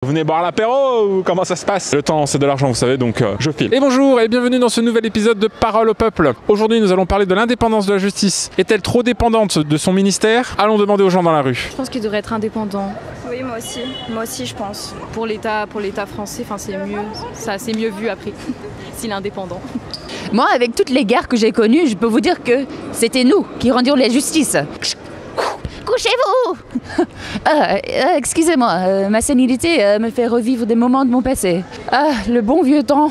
Vous venez boire l'apéro ou comment ça se passe? Le temps c'est de l'argent vous savez donc je file. Et bonjour et bienvenue dans ce nouvel épisode de Parole au peuple. Aujourd'hui nous allons parler de l'indépendance de la justice. Est-elle trop dépendante de son ministère? Allons demander aux gens dans la rue. Je pense qu'il devrait être indépendant. Oui, moi aussi je pense. Pour l'État français, c'est mieux, ça c'est mieux vu après, s'il est indépendant. Moi, avec toutes les guerres que j'ai connues, je peux vous dire que c'était nous qui rendions la justice. Couchez-vous. Excusez-moi, ma sénilité me fait revivre des moments de mon passé. Ah, le bon vieux temps.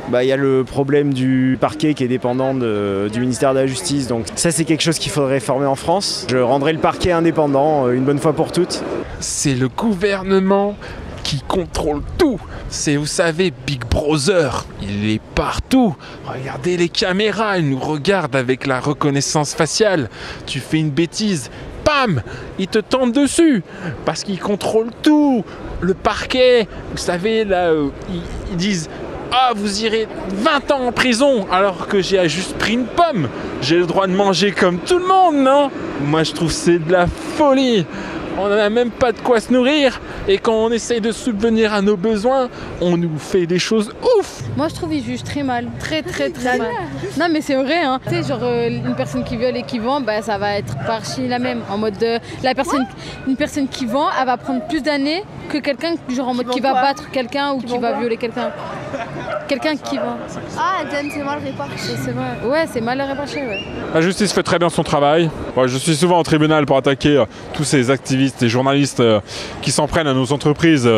Il y a le problème du parquet qui est dépendant du ministère de la Justice, donc ça c'est quelque chose qu'il faudrait réformer en France. Je rendrai le parquet indépendant une bonne fois pour toutes. C'est le gouvernement qui contrôle tout. C'est, vous savez, Big Brother, il est partout. Regardez les caméras, il nous regarde avec la reconnaissance faciale. Tu fais une bêtise, bam, il te tombe dessus parce qu'il contrôle tout. Le parquet, vous savez, là, ils disent « Ah, vous irez 20 ans en prison alors que j'ai juste pris une pomme. J'ai le droit de manger comme tout le monde, non ?» Moi, je trouve que c'est de la folie. On n'a même pas de quoi se nourrir et quand on essaye de subvenir à nos besoins, on nous fait des choses ouf. Moi je trouve qu'ils jugent très mal, très mal. Non mais c'est vrai hein. Tu sais genre une personne qui viole et qui vend, ça va être pas archi la même. En mode une personne qui vend, elle va prendre plus d'années que quelqu'un genre en mode qui va battre quelqu'un ou qui va violer quelqu'un. Quelqu'un qui vend. Ah, c'est mal réparti. C'est vrai. Ouais, c'est mal réparti, ouais. La justice fait très bien son travail. Ouais, je suis souvent au tribunal pour attaquer tous ces activistes et journalistes qui s'en prennent à nos entreprises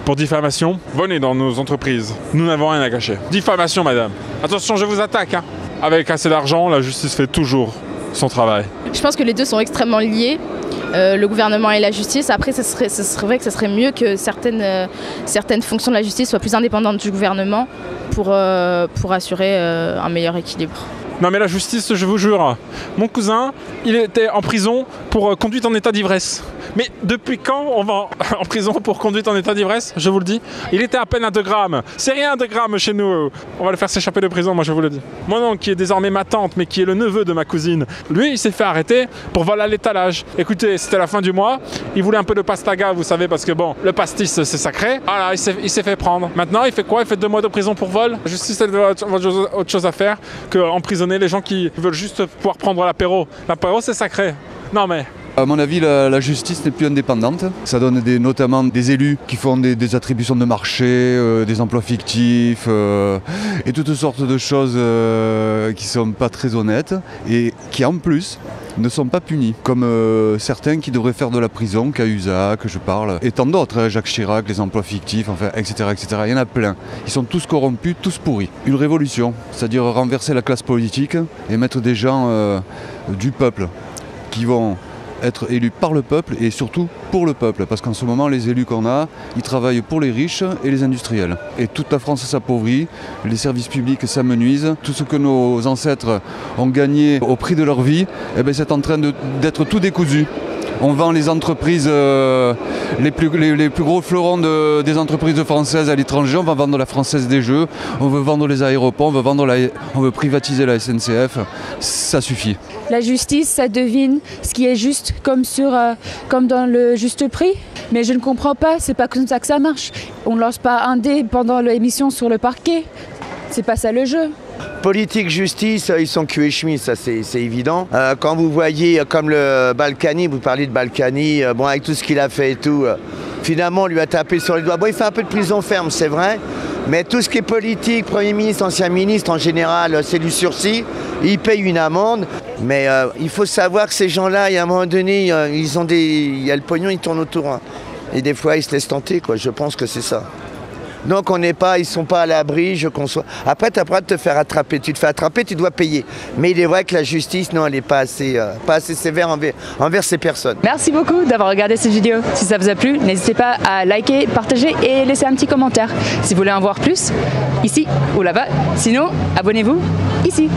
pour diffamation. Venez dans nos entreprises, nous n'avons rien à cacher. Diffamation, madame. Attention, je vous attaque. Hein. Avec assez d'argent, la justice fait toujours son travail. Je pense que les deux sont extrêmement liés. Le gouvernement et la justice. Après, ce serait vrai que ce serait mieux que certaines fonctions de la justice soient plus indépendantes du gouvernement pour assurer un meilleur équilibre. Non mais la justice, je vous jure, mon cousin, il était en prison pour conduite en état d'ivresse. Mais depuis quand on va en prison pour conduite en état d'ivresse? Je vous le dis. Il était à peine à 2 grammes. C'est rien 2 grammes chez nous. On va le faire s'échapper de prison, moi je vous le dis. Mon oncle, qui est désormais ma tante, mais qui est le neveu de ma cousine, lui, il s'est fait arrêter pour vol à l'étalage. Écoutez, c'était la fin du mois. Il voulait un peu de pastaga, vous savez, parce que bon, le pastis, c'est sacré. Voilà, il s'est fait prendre. Maintenant, il fait quoi? Il fait 2 mois de prison pour vol. La justice, elle a autre chose à faire qu'emprisonner les gens qui veulent juste pouvoir prendre l'apéro. L'apéro, c'est sacré. Non mais... À mon avis, la justice n'est plus indépendante. Ça donne notamment des élus qui font des attributions de marché, des emplois fictifs et toutes sortes de choses qui ne sont pas très honnêtes et qui en plus ne sont pas punis. Comme certains qui devraient faire de la prison, Cahuzac, je parle, et tant d'autres, Jacques Chirac, les emplois fictifs, enfin, etc., etc. Il y en a plein. Ils sont tous corrompus, tous pourris. Une révolution, c'est-à-dire renverser la classe politique et mettre des gens du peuple qui vont être élus par le peuple et surtout pour le peuple. Parce qu'en ce moment, les élus qu'on a, ils travaillent pour les riches et les industriels. Et toute la France s'appauvrit, les services publics s'amenuisent. Tout ce que nos ancêtres ont gagné au prix de leur vie, c'est en train d'être tout décousu. On vend les entreprises, les plus gros fleurons des entreprises françaises à l'étranger. On va vendre la Française des Jeux, on veut vendre les aéroports, on veut privatiser la SNCF. Ça suffit. La justice, ça devine ce qui est juste comme dans le juste prix. Mais je ne comprends pas, c'est pas comme ça que ça marche. On ne lance pas un dé pendant l'émission sur le parquet. C'est pas ça le jeu. Politique, justice, ils sont cul et chemise, ça c'est évident. Quand vous voyez comme le Balkany, vous parlez de Balkany, avec tout ce qu'il a fait et tout, finalement on lui a tapé sur les doigts. Bon, il fait un peu de prison ferme, c'est vrai, mais tout ce qui est politique, Premier ministre, ancien ministre, en général, c'est du sursis. Ils payent une amende, mais il faut savoir que ces gens-là, à un moment donné, il y a le pognon, ils tournent autour. Hein. Et des fois, ils se laissent tenter, quoi. Je pense que c'est ça. Donc ils sont pas à l'abri, je conçois. Après, tu as le droit de te faire attraper. Tu te fais attraper, tu dois payer. Mais il est vrai que la justice, non, elle n'est pas assez sévère envers ces personnes. Merci beaucoup d'avoir regardé cette vidéo. Si ça vous a plu, n'hésitez pas à liker, partager et laisser un petit commentaire. Si vous voulez en voir plus, ici ou là-bas. Sinon, abonnez-vous ici.